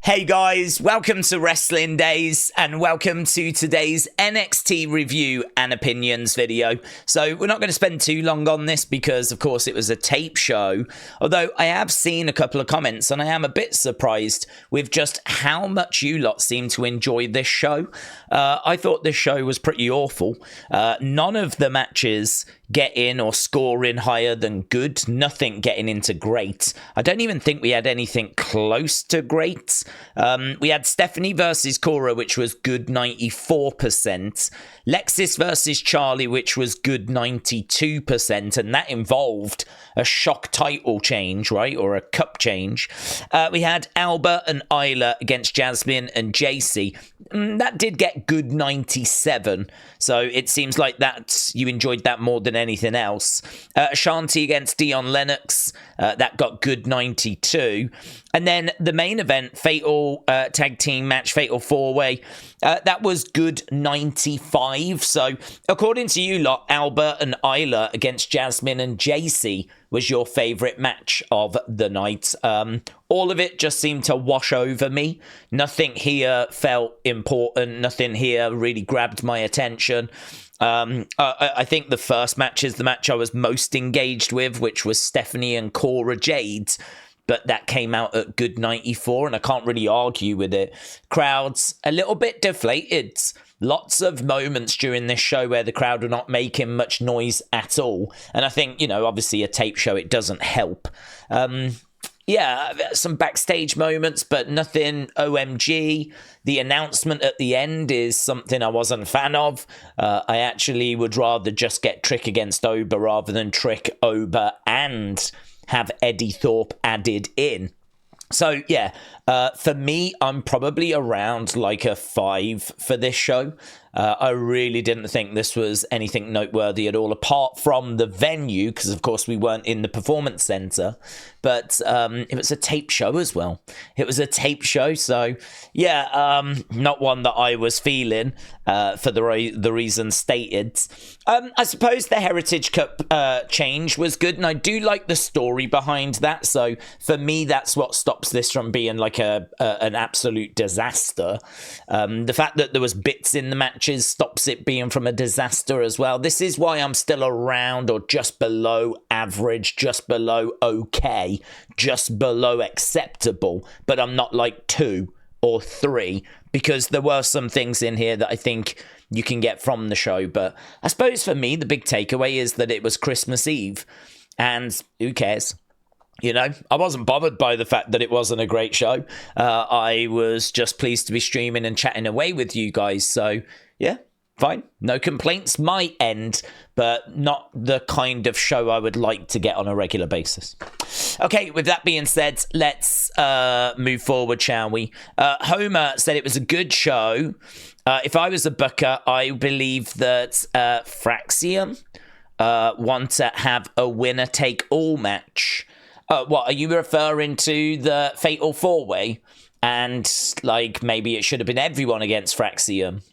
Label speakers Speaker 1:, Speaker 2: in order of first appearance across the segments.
Speaker 1: Hey guys, welcome to Wrestling Daze and welcome to today's NXT review and opinions video. So we're not going to spend too long on this because of course it was a tape show, although I have seen a couple of comments and I am a bit surprised with just how much you lot seem to enjoy this show. I thought this show was pretty awful. None of the matches get in or score in higher than good, nothing getting into great. I don't even think we had anything close to great. We had Stephanie versus Cora, which was good 94%. Lexis versus Charlie, which was good 92%. And that involved a shock title change, right? Or a cup change. We had Alba and Isla against Jasmine and Jacy. That did get good 97. So it seems like that you enjoyed that more than anything else. Ashante against Dion Lennox. That got good 92. And then the main event, Fatal Tag Team Match, Fatal 4-Way, that was good 95. So according to you lot, Alba and Isla against Jasmine and Jacy was your favourite match of the night. All of it just seemed to wash over me. Nothing here felt important. Nothing here really grabbed my attention. I think the first match is the match I was most engaged with, which was Stephanie and Cora Jade. But that came out at good 94, and I can't really argue with it. Crowds, a little bit deflated. Lots of moments during this show where the crowd are not making much noise at all. And I think, you know, obviously a tape show, it doesn't help. Yeah, some backstage moments, but nothing OMG. The announcement at the end is something I wasn't a fan of. I actually would rather just get Trick against Oba rather than Trick, Oba, and have Eddie Thorpe added in. So, yeah, for me, I'm probably around like a 5 for this show. I really didn't think this was anything noteworthy at all, apart from the venue, because, of course, we weren't in the Performance Center. But it was a tape show as well. It was a tape show, so, yeah, not one that I was feeling for the reasons stated. I suppose the Heritage Cup change was good, and I do like the story behind that. So, for me, that's what stops this from being like an absolute disaster. The fact that there was bits in the matches stops it being from a disaster as well. This is why I'm still around or just below average, just below okay, just below acceptable, but I'm not like 2 or 3 because there were some things in here that I think you can get from the show. But I suppose for me, the big takeaway is that it was Christmas Eve, and who cares? You know, I wasn't bothered by the fact that it wasn't a great show. I was just pleased to be streaming and chatting away with you guys. So, yeah, fine. No complaints my end, but not the kind of show I would like to get on a regular basis. Okay, with that being said, let's move forward, shall we? Homer said it was a good show. If I was a booker, I believe that Fraxium want to have a winner-take-all match. What, are you referring to the Fatal 4-Way? And, like, maybe it should have been everyone against Fraxium.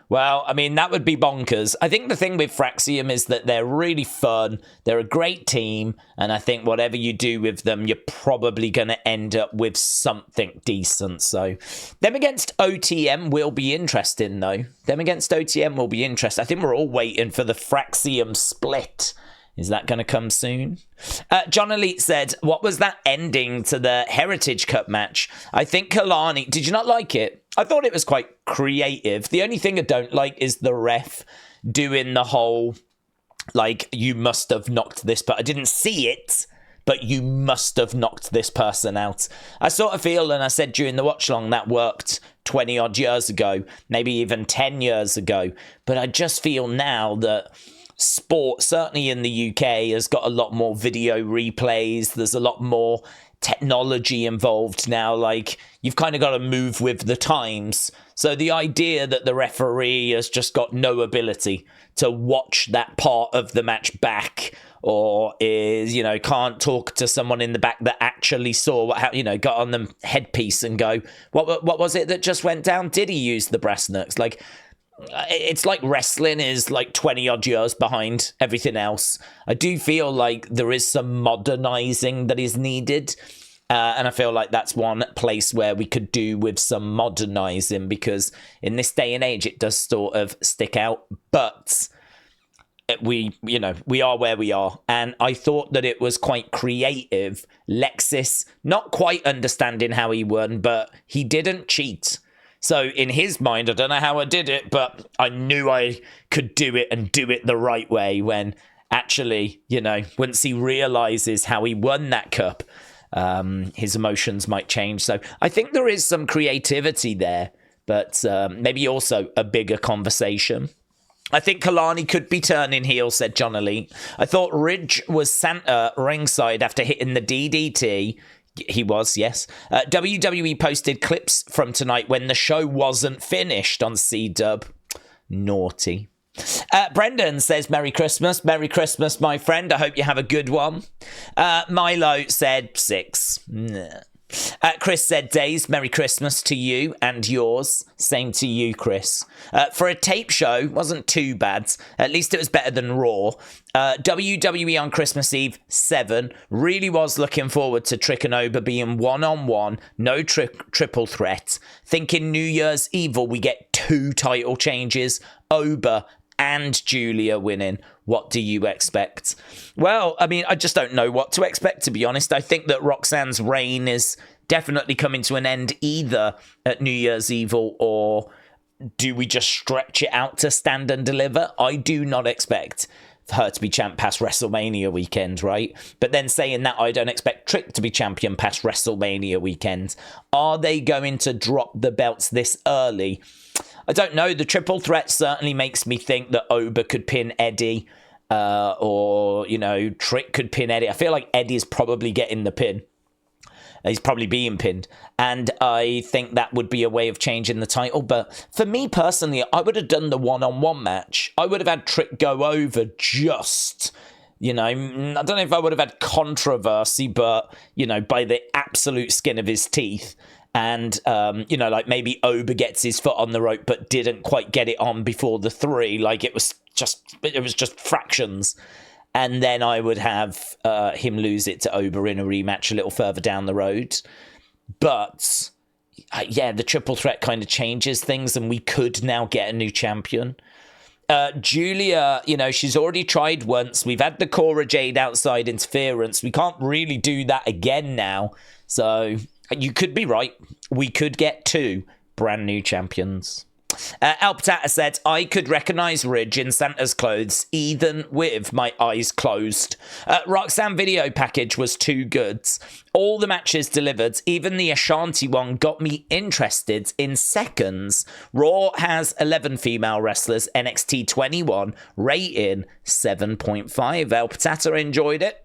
Speaker 1: Well, I mean, that would be bonkers. I think the thing with Fraxium is that they're really fun. They're a great team. And I think whatever you do with them, you're probably going to end up with something decent. So, them against OTM will be interesting, though. Them against OTM will be interesting. I think we're all waiting for the Fraxium split. Is that going to come soon? John Elite said, what was that ending to the Heritage Cup match? I think Kalani, did you not like it? I thought it was quite creative. The only thing I don't like is the ref doing the whole, like, you must have knocked this, but I didn't see it, but you must have knocked this person out. I sort of feel, and I said during the watch long, that worked 20 odd years ago, maybe even 10 years ago. But I just feel now that sport, certainly in the UK, has got a lot more video replays. There's a lot more technology involved now. Like, you've kind of got to move with the times. So the idea that the referee has just got no ability to watch that part of the match back, or is, you know, can't talk to someone in the back that actually saw what, you know, got on the headpiece and go, what was it that just went down? Did he use the breast nooks? Like, it's like wrestling is like 20 odd years behind everything else. I do feel like there is some modernizing that is needed. And I feel like that's one place where we could do with some modernizing, because in this day and age, it does sort of stick out. But we are where we are. And I thought that it was quite creative. Lexis, not quite understanding how he won, but he didn't cheat. So in his mind, I don't know how I did it, but I knew I could do it and do it the right way, when actually, once he realizes how he won that cup, his emotions might change. So I think there is some creativity there, but maybe also a bigger conversation. I think Kalani could be turning heel, said John Elite. I thought Ridge was Santa ringside after hitting the DDT. He was, yes. WWE posted clips from tonight when the show wasn't finished on C-Dub. Naughty. Brendan says, Merry Christmas. Merry Christmas, my friend. I hope you have a good one. Milo said 6. Nah. Chris said, Daze, Merry Christmas to you and yours. Same to you, Chris. For a tape show, wasn't too bad. At least it was better than Raw. WWE on Christmas Eve, 7. Really was looking forward to Trick and Oba being one-on-one. No triple threat. Thinking New Year's Eve we get 2 title changes. Oba and Julia winning. What do you expect? Well, I mean, I just don't know what to expect, to be honest. I think that Roxanne's reign is definitely coming to an end either at New Year's Eve, or do we just stretch it out to Stand and Deliver? I do not expect her to be champ past WrestleMania weekend, right? But then saying that, I don't expect Trick to be champion past WrestleMania weekend. Are they going to drop the belts this early? I don't know. The triple threat certainly makes me think that Oba could pin Eddie, or, Trick could pin Eddie. I feel like Eddie's probably getting the pin. He's probably being pinned. And I think that would be a way of changing the title. But for me personally, I would have done the one-on-one match. I would have had Trick go over just, I don't know if I would have had controversy, but, by the absolute skin of his teeth. And, like maybe Oba gets his foot on the rope, but didn't quite get it on before the 3. Like it was just fractions. And then I would have him lose it to Oba in a rematch a little further down the road. But, the triple threat kind of changes things, and we could now get a new champion. Julia, she's already tried once. We've had the Cora Jade outside interference. We can't really do that again now. So you could be right. We could get 2 brand new champions. El Patata said, I could recognise Ridge in Santa's clothes even with my eyes closed. Roxanne video package was too good. All the matches delivered, even the Ashante one got me interested in seconds. Raw has 11 female wrestlers, NXT 21, rating 7.5. El Patata enjoyed it.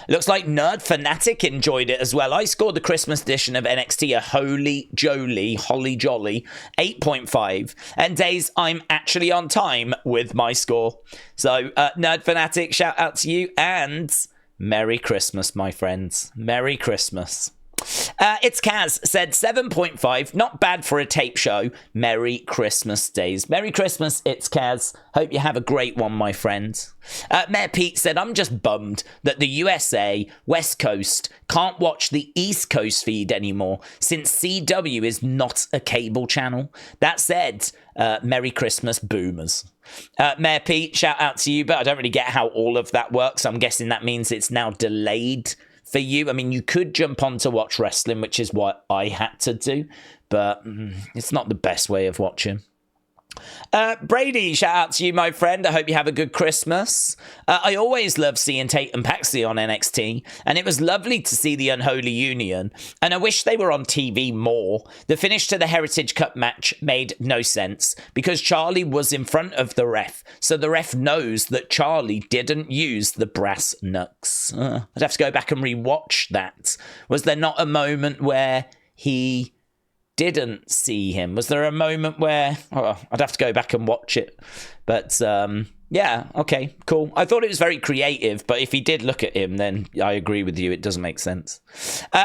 Speaker 1: Looks like Nerd Fanatic enjoyed it as well. I scored the Christmas edition of NXT a holly jolly 8.5. And Days, I'm actually on time with my score. So, Nerd Fanatic, shout out to you, and Merry Christmas, my friends. Merry Christmas. It's Kaz said 7.5, not bad for a tape show. Merry Christmas, Days. Merry Christmas, It's Kaz. Hope you have a great one, my friend. Mayor Pete said, I'm just bummed that the USA West Coast can't watch the East Coast feed anymore since CW is not a cable channel. That said, Merry Christmas, boomers. Mayor Pete, shout out to you, but I don't really get how all of that works. I'm guessing that means it's now delayed for you. I mean, you could jump on to watch wrestling, which is what I had to do, but it's not the best way of watching. Brady, shout out to you, my friend. I hope you have a good Christmas. I always love seeing Tate and Paxley on NXT, and it was lovely to see the Unholy Union, and I wish they were on TV more. The finish to the Heritage Cup match made no sense because Charlie was in front of the ref, so the ref knows that Charlie didn't use the brass knucks. I'd have to go back and rewatch that. Was there not a moment where he didn't see him? Was there a moment where I'd have to go back and watch it? But yeah, okay, cool. I thought it was very creative, but if he did look at him, then I agree with you, it doesn't make sense.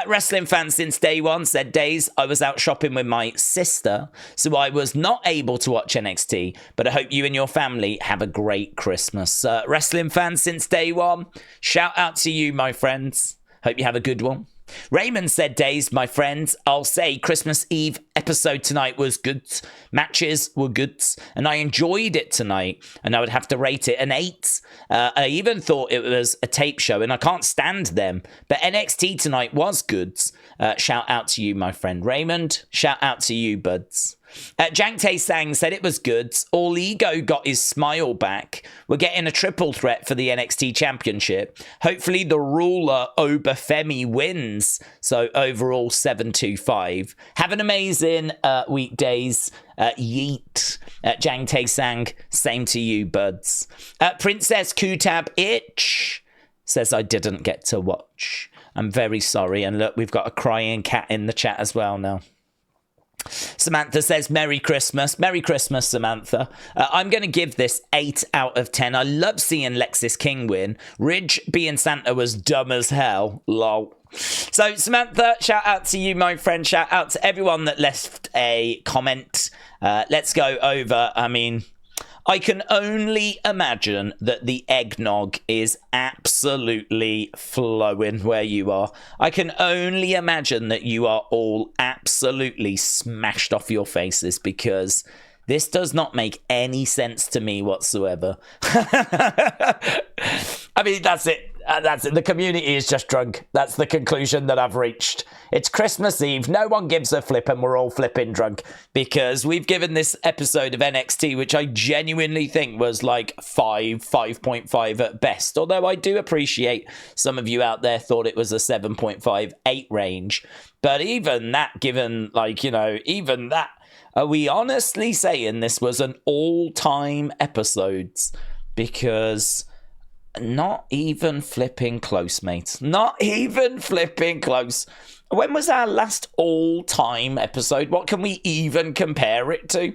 Speaker 1: Wrestling fan since day one said, Days, I was out shopping with my sister, so I was not able to watch NXT, but I hope you and your family have a great Christmas. Wrestling fan since day one, shout out to you, my friends. Hope you have a good one. Raymond said, Daze, my friends, I'll say Christmas Eve episode tonight was good. Matches were good. And I enjoyed it tonight. And I would have to rate it an 8. I even thought it was a tape show, and I can't stand them. But NXT tonight was good. Shout out to you, my friend Raymond. Shout out to you, buds. Jankte Sang said it was good. All Ego got his smile back. We're getting a triple threat for the NXT Championship. Hopefully the ruler Obafemi wins. So overall 7-2-5. Have an amazing weekdays. Yeet. Jankte Sang, same to you, buds. Princess Kutab Itch says I didn't get to watch. I'm very sorry. And look, we've got a crying cat in the chat as well now. Samantha says, Merry Christmas. Merry Christmas, Samantha. I'm going to give this 8 out of 10. I love seeing Lexis King win. Ridge being Santa was dumb as hell. Lol. So, Samantha, shout out to you, my friend. Shout out to everyone that left a comment. Let's go over, I can only imagine that the eggnog is absolutely flowing where you are. I can only imagine that you are all absolutely smashed off your faces, because this does not make any sense to me whatsoever. That's it. That's it. The community is just drunk. That's the conclusion that I've reached. It's Christmas Eve. No one gives a flip, and we're all flipping drunk because we've given this episode of NXT, which I genuinely think was like 5.5 at best. Although I do appreciate some of you out there thought it was a 7.5, 8 range. But even that, given even that, are we honestly saying this was an all-time episode? Because not even flipping close, mate. Not even flipping close. When was our last all-time episode? What can we even compare it to?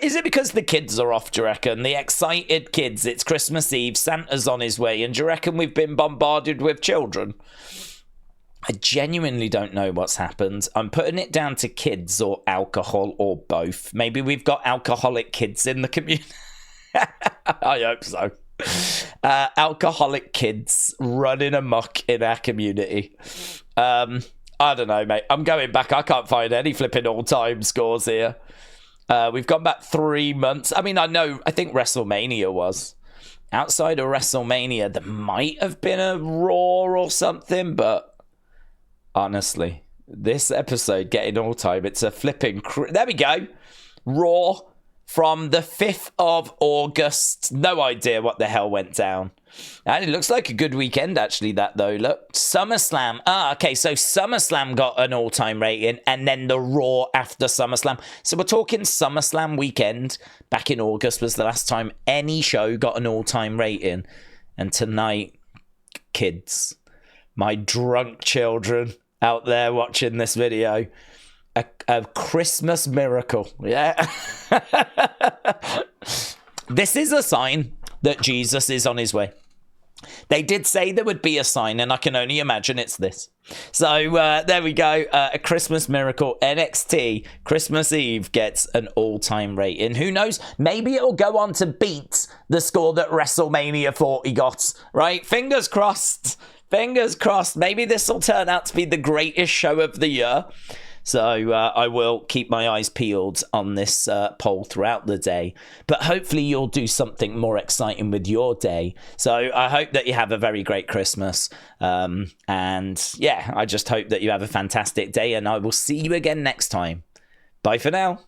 Speaker 1: Is it because the kids are off, do you reckon? The excited kids. It's Christmas Eve. Santa's on his way. And do you reckon we've been bombarded with children? I genuinely don't know what's happened. I'm putting it down to kids or alcohol or both. Maybe we've got alcoholic kids in the community. I hope so. Alcoholic kids running amok in our community. I don't know, mate. I'm going back. I can't find any flipping all-time scores here. We've gone back 3 months. I think WrestleMania was. Outside of WrestleMania, there might have been a Raw or something, but honestly, this episode getting all-time, it's a flipping... There we go. Raw. From the 5th of August. No idea what the hell went down. And it looks like a good weekend, actually, that, though. Look, SummerSlam. Okay, so SummerSlam got an all-time rating, and then the Raw after SummerSlam. So we're talking SummerSlam weekend. Back in August was the last time any show got an all-time rating. And tonight, kids, my drunk children out there watching this video, a Christmas miracle. Yeah. This is a sign that Jesus is on his way. They did say there would be a sign, and I can only imagine it's this. So there we go. A Christmas miracle. NXT Christmas Eve gets an all-time rating. Who knows? Maybe it'll go on to beat the score that WrestleMania 40 got. Right? Fingers crossed. Fingers crossed. Maybe this will turn out to be the greatest show of the year. So I will keep my eyes peeled on this poll throughout the day. But hopefully you'll do something more exciting with your day. So I hope that you have a very great Christmas. And yeah, I just hope that you have a fantastic day. And I will see you again next time. Bye for now.